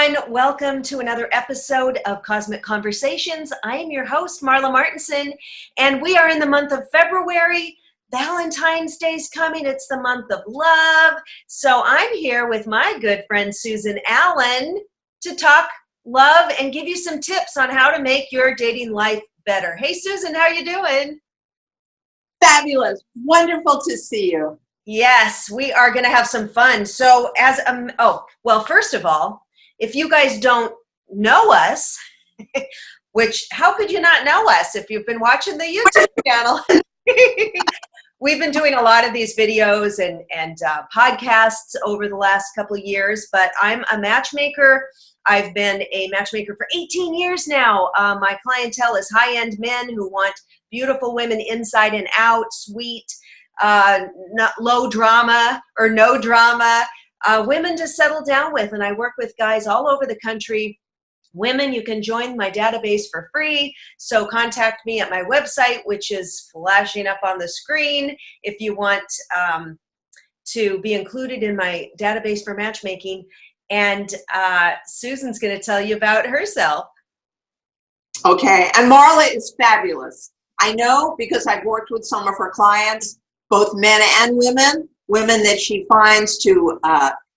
everyone. Welcome to another episode of Cosmic Conversations. I am your host, Marla Martenson, and we are in the month of February. Valentine's Day's coming. It's the month of love. So I'm here with my good friend, Susan Allan, to talk love and give you some tips on how to make your dating life better. Hey, Susan, how you doing? Fabulous. Wonderful to see you. Yes, we are going to have some fun. So first of all, if you guys don't know us, which how could you not know us if you've been watching the YouTube channel? We've been doing a lot of these videos and podcasts over the last couple of years, but I'm a matchmaker. I've been a matchmaker for 18 years now. My clientele is high-end men who want beautiful women inside and out, sweet, not low drama or no drama, women to settle down with. And I work with guys all over the country. Women, you can join my database for free. So contact me at my website, which is flashing up on the screen. If you want to be included in my database for matchmaking. And Susan's going to tell you about herself. Okay. And Marla is fabulous. I know because I've worked with some of her clients, both men and women that she finds to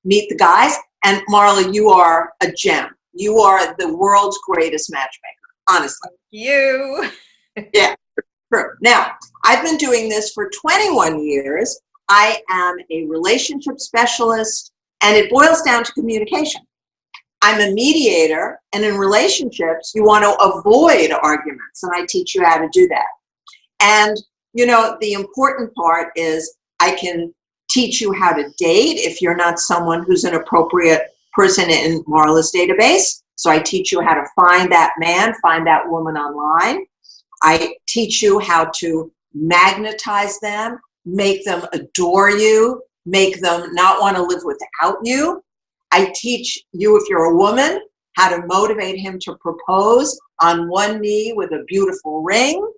meet the guys. And Marla, you are a gem. You are the world's greatest matchmaker, honestly. You. Yeah, true. Now, I've been doing this for 21 years. I am a relationship specialist, and it boils down to communication. I'm a mediator, and in relationships, you want to avoid arguments, and I teach you how to do that. And, you know, the important part is I can teach you how to date if you're not someone who's an appropriate person in Marla's database. So I teach you how to find that man, find that woman online. I teach you how to magnetize them, make them adore you, make them not want to live without you. I teach you, if you're a woman, how to motivate him to propose on one knee with a beautiful ring.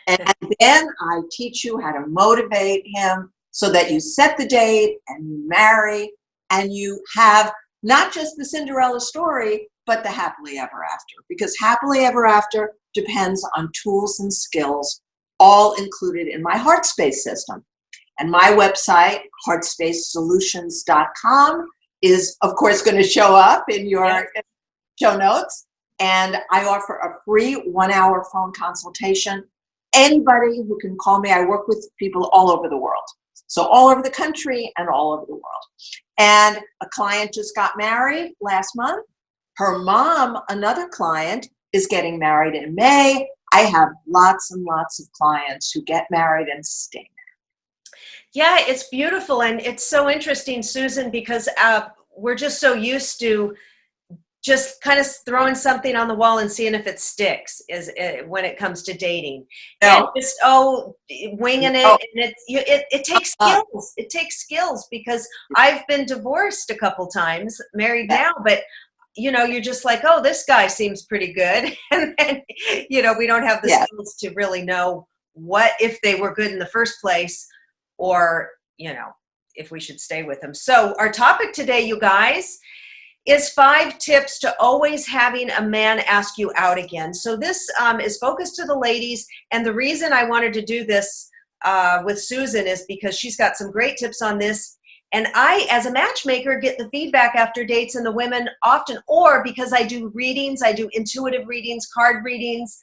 And then I teach you how to motivate him so that you set the date and you marry and you have not just the Cinderella story, but the happily ever after. Because happily ever after depends on tools and skills, all included in my HeartSpace system. And my website, heartspacesolutions.com, is, of course, going to show up in your show notes. And I offer a free 1-hour phone consultation. Anybody who can call me, I work with people all over the world. So all over the country and all over the world. And a client just got married last month. Her mom, another client, is getting married in May. I have lots and lots of clients who get married and stay married. Yeah, it's beautiful. And it's so interesting, Susan, because we're just so used to just kind of throwing something on the wall and seeing if it sticks when it comes to dating. No. And just, winging it. Oh. And it takes skills. It takes skills because I've been divorced a couple times, married now, but you know, you're just like, oh, this guy seems pretty good. And then, you know, we don't have the skills to really know what, if they were good in the first place or, you know, if we should stay with them. So our topic today, you guys, is 5 tips to always having a man ask you out again. So this is focused to the ladies. And the reason I wanted to do this with Susan is because she's got some great tips on this. And I, as a matchmaker, get the feedback after dates and the women often, or because I do readings, I do intuitive readings, card readings,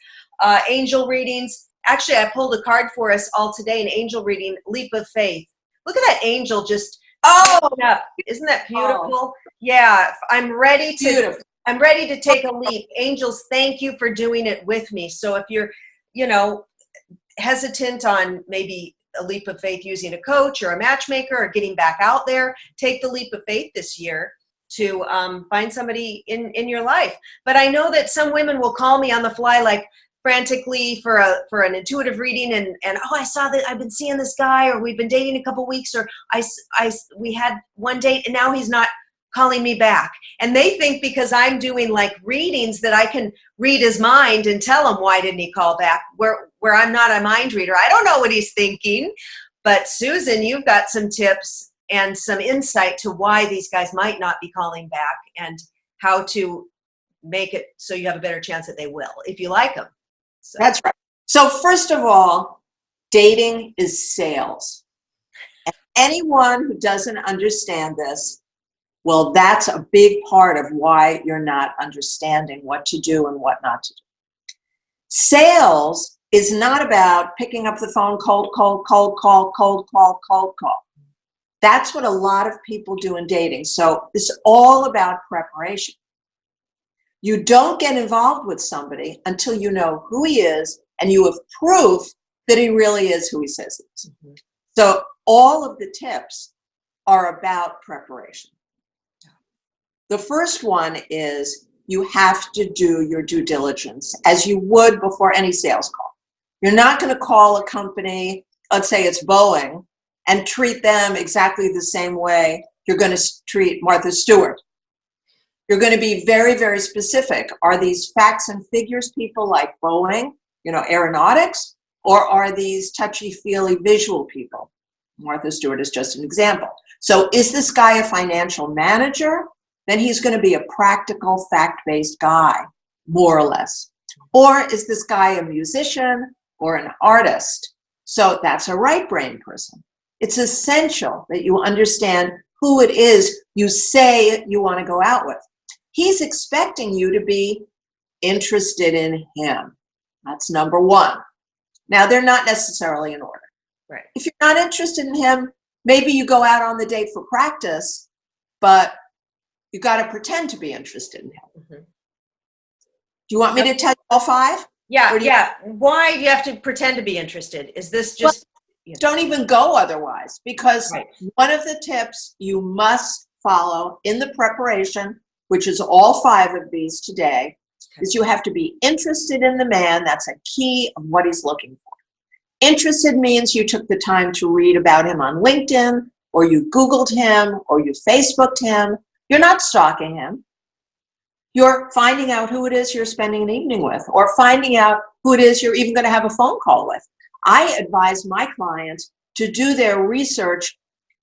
angel readings. Actually, I pulled a card for us all today, an angel reading, Leap of Faith. Look at that angel just up. Isn't that beautiful? Oh. Yeah, I'm ready to take a leap. Angels, thank you for doing it with me. So if you're, you know, hesitant on maybe a leap of faith using a coach or a matchmaker or getting back out there, take the leap of faith this year to find somebody in your life. But I know that some women will call me on the fly, like frantically for an intuitive reading, and I saw that I've been seeing this guy, or we've been dating a couple weeks, or we had one date and now he's not calling me back. And they think because I'm doing like readings that I can read his mind and tell him why didn't he call back, where I'm not a mind reader. I don't know what he's thinking. But Susan, you've got some tips and some insight to why these guys might not be calling back and how to make it so you have a better chance that they will, if you like them. So. That's right. So first of all, dating is sales. And anyone who doesn't understand this, well, that's a big part of why you're not understanding what to do and what not to do. Sales is not about picking up the phone, cold call. That's what a lot of people do in dating. So it's all about preparation. You don't get involved with somebody until you know who he is and you have proof that he really is who he says he is. Mm-hmm. So all of the tips are about preparation. The first one is you have to do your due diligence as you would before any sales call. You're not going to call a company, let's say it's Boeing, and treat them exactly the same way you're going to treat Martha Stewart. You're going to be very, very specific. Are these facts and figures people like Boeing, aeronautics, or are these touchy-feely visual people? Martha Stewart is just an example. So is this guy a financial manager? Then he's going to be a practical, fact-based guy, more or less. Or is this guy a musician or an artist? So that's a right brain person. It's essential that you understand who it is you say you want to go out with. He's expecting you to be interested in him. That's number one. Now, they're not necessarily in order. Right. If you're not interested in him, maybe you go out on the date for practice, but you got to pretend to be interested in him. Mm-hmm. Do you want me to tell you all five? Yeah. Why do you have to pretend to be interested? Is this just... Don't even go otherwise, because one of the tips you must follow in the preparation, which is all five of these today, is you have to be interested in the man. That's a key of what he's looking for. Interested means you took the time to read about him on LinkedIn, or you Googled him, or you Facebooked him. You're not stalking him. You're finding out who it is you're spending an evening with, or finding out who it is you're even going to have a phone call with. I advise my clients to do their research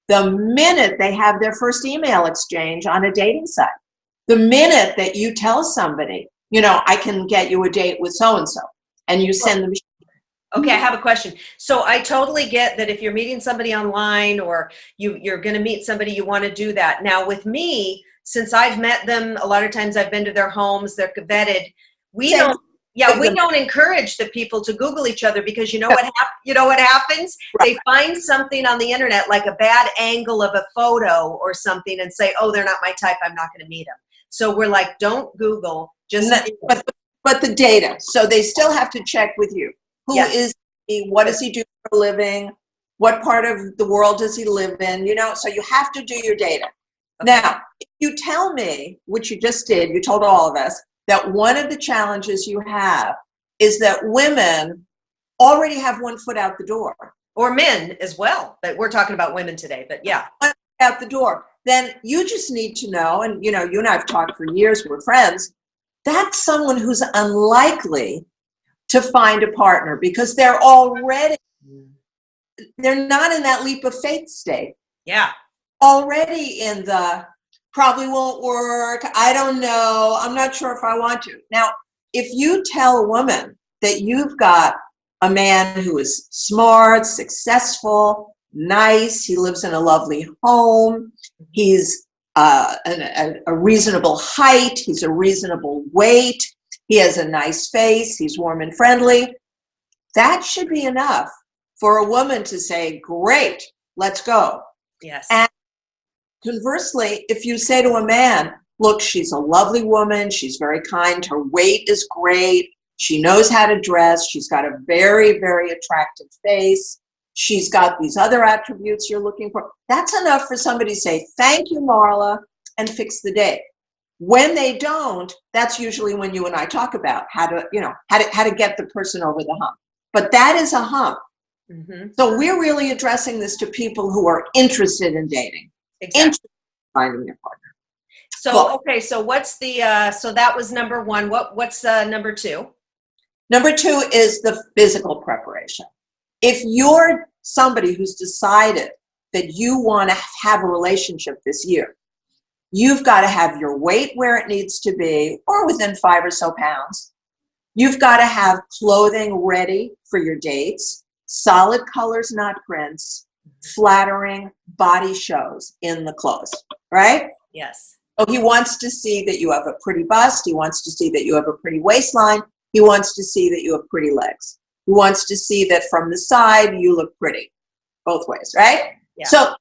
the minute they have their first email exchange on a dating site. The minute that you tell somebody, I can get you a date with so-and-so, and you send them. Okay, I have a question. So I totally get that if you're meeting somebody online or you're going to meet somebody, you want to do that. Now with me, since I've met them, a lot of times I've been to their homes, they're vetted. We don't encourage the people to Google each other, because you know what happens? Right. They find something on the internet, like a bad angle of a photo or something, and say, oh, they're not my type, I'm not going to meet them. So we're like, don't Google, just... But the data. So they still have to check with you. Who is he? What does he do for a living? What part of the world does he live in? So you have to do your data. Okay. Now, if you tell me, which you just did, you told all of us, that one of the challenges you have is that women already have one foot out the door. Or men as well, but we're talking about women today, but yeah. One foot out the door. Then you just need to know, and you and I have talked for years, we're friends, that's someone who's unlikely to find a partner, because they're not in that leap of faith state. Yeah. Already in the probably won't work, I don't know, I'm not sure if I want to. Now, if you tell a woman that you've got a man who is smart, successful, nice, he lives in a lovely home, he's a reasonable height, he's a reasonable weight, he has a nice face, he's warm and friendly, that should be enough for a woman to say, great, let's go. Yes. And conversely, if you say to a man, look, she's a lovely woman, she's very kind, her weight is great, she knows how to dress, she's got a very, very attractive face, she's got these other attributes you're looking for, that's enough for somebody to say, thank you, Marla, and fix the date. When they don't, that's usually when you and I talk about how to get the person over the hump. But that is a hump. Mm-hmm. So we're really addressing this to people who are interested in dating. Exactly. Interested in finding their partner. So, cool. Okay, so what's the, so that was number one. What's number two? Number two is the physical preparation. If you're somebody who's decided that you want to have a relationship this year, You've got to have your weight where it needs to be, or within 5 or so pounds. You've got to have clothing ready for your dates, solid colors, not prints, flattering body shows in the clothes, right? Yes. Oh, he wants to see that you have a pretty bust. He wants to see that you have a pretty waistline. He wants to see that you have pretty legs. He wants to see that from the side you look pretty, both ways, right? Yeah. So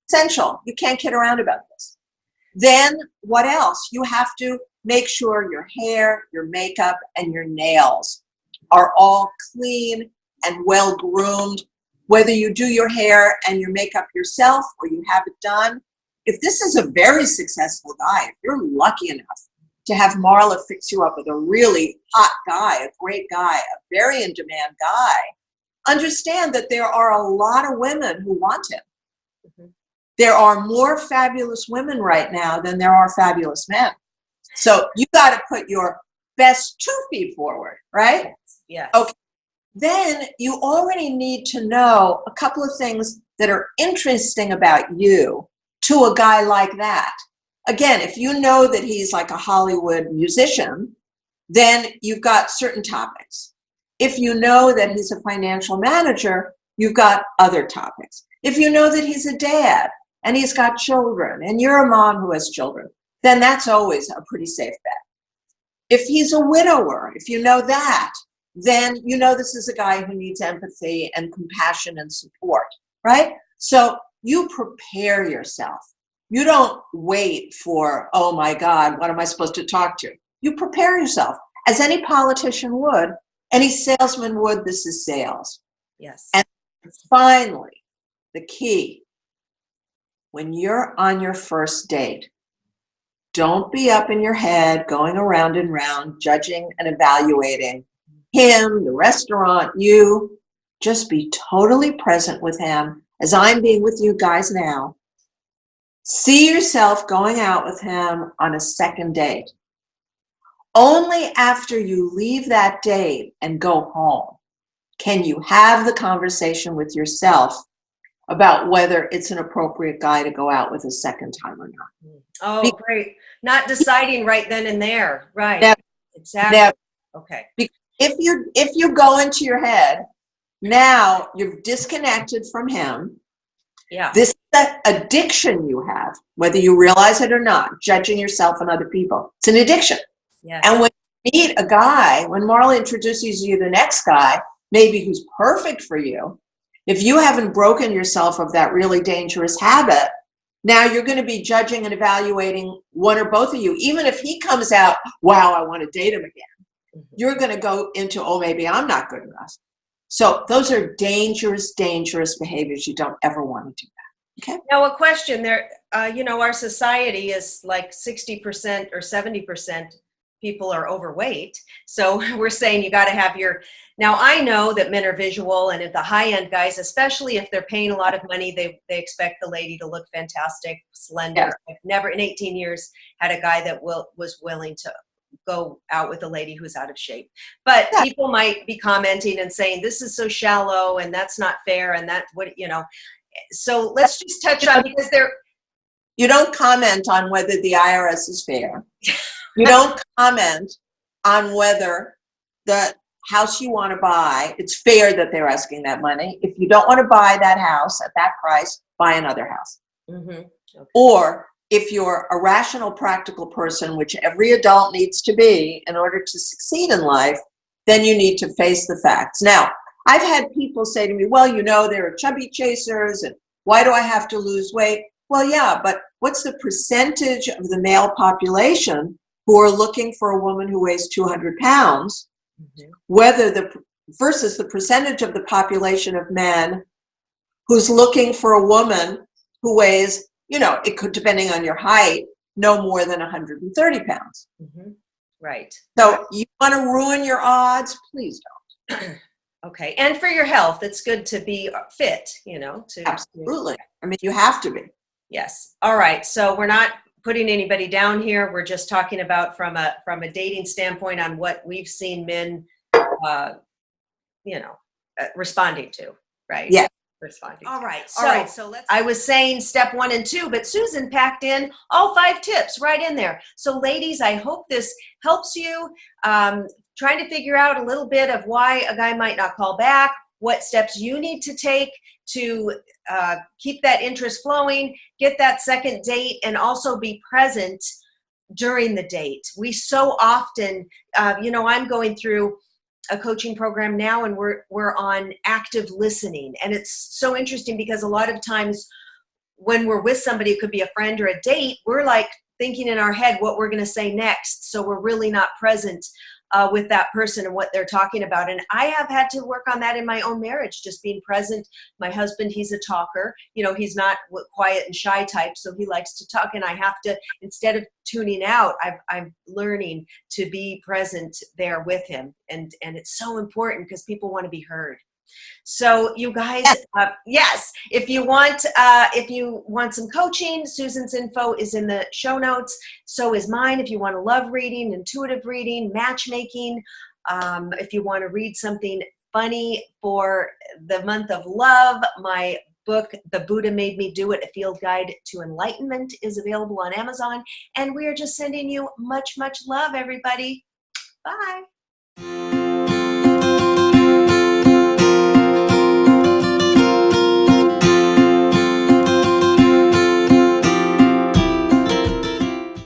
essential. You can't kid around about this. Then what else? You have to make sure your hair, your makeup, and your nails are all clean and well groomed. Whether you do your hair and your makeup yourself or you have it done, if this is a very successful guy, if you're lucky enough to have Marla fix you up with a really hot guy, a great guy, a very in-demand guy, understand that there are a lot of women who want him. Mm-hmm. There are more fabulous women right now than there are fabulous men. So you got to put your best 2 feet forward, right? Yes. Okay. Then you already need to know a couple of things that are interesting about you to a guy like that. Again, if you know that he's like a Hollywood musician, then you've got certain topics. If you know that he's a financial manager, you've got other topics. If you know that he's a dad and he's got children and you're a mom who has children, then that's always a pretty safe bet. If he's a widower, if you know that, then you know this is a guy who needs empathy and compassion and support, right? So you prepare yourself. You don't wait for, oh my God, what am I supposed to talk to? You prepare yourself, as any politician would, any salesman would. This is sales. Yes. And finally, the key, when you're on your first date, don't be up in your head, going around and round, judging and evaluating him, the restaurant, you. Just be totally present with him, as I'm being with you guys now. See yourself going out with him on a second date. Only after you leave that date and go home can you have the conversation with yourself about whether it's an appropriate guy to go out with a second time or not. Oh, great. Not deciding right then and there. Right. Never, Exactly. never. Okay. If you go into your head, now you've disconnected from him. Yeah. This is that addiction you have, whether you realize it or not, judging yourself and other people. It's an addiction. Yes. And when you meet a guy, when Marla introduces you to the next guy, maybe who's perfect for you, if you haven't broken yourself of that really dangerous habit, now you're going to be judging and evaluating one or both of you. Even if he comes out, wow, I want to date him again, you're going to go into, oh, maybe I'm not good enough. So those are dangerous, dangerous behaviors. You don't ever want to do that. Okay. Now, a question there, our society is like 60% or 70% people are overweight. So we're saying you got to have now I know that men are visual, and if the high-end guys, especially if they're paying a lot of money, they expect the lady to look fantastic, slender. Yeah. I've never in 18 years had a guy that was willing to go out with a lady who's out of shape. But Yeah. people might be commenting and saying, this is so shallow and that's not fair. And so let's just touch on, because you don't comment on whether the IRS is fair. You don't comment on whether the house you want to buy, it's fair that they're asking that money. If you don't want to buy that house at that price, buy another house. Mm-hmm. Okay. Or if you're a rational, practical person, which every adult needs to be in order to succeed in life, then you need to face the facts. Now, I've had people say to me, well, there are chubby chasers, and why do I have to lose weight? Well, yeah, but what's the percentage of the male population who are looking for a woman who weighs 200 pounds, versus the percentage of the population of men who's looking for a woman who weighs, it could, depending on your height, no more than 130 pounds. Mm-hmm. Right. So you want to ruin your odds? Please don't. Okay. And for your health, it's good to be fit, Absolutely. I mean, you have to be. Yes. All right. So we're not putting anybody down here. We're just talking about from a dating standpoint on what we've seen men, responding to, right? Yeah. responding. All right. So let's. I was saying step 1 and 2, but Susan packed in all 5 tips right in there. So ladies, I hope this helps you trying to figure out a little bit of why a guy might not call back, what steps you need to take to keep that interest flowing, get that second date, and also be present during the date. We so often, I'm going through a coaching program now, and we're on active listening, and it's so interesting because a lot of times when we're with somebody, it could be a friend or a date, we're like thinking in our head what we're going to say next, so we're really not present with that person and what they're talking about. And I have had to work on that in my own marriage, just being present. My husband, he's a talker. He's not quiet and shy type, so he likes to talk, and I have to, instead of tuning out, I'm learning to be present there with him. And it's so important because people want to be heard. So you guys, yes, if you want some coaching, Susan's info is in the show notes. So is mine. If you want a love reading, intuitive reading, matchmaking, if you want to read something funny for the month of love, my book, The Buddha Made Me Do It, A Field Guide to Enlightenment, is available on Amazon. And we are just sending you much, much love, everybody. Bye.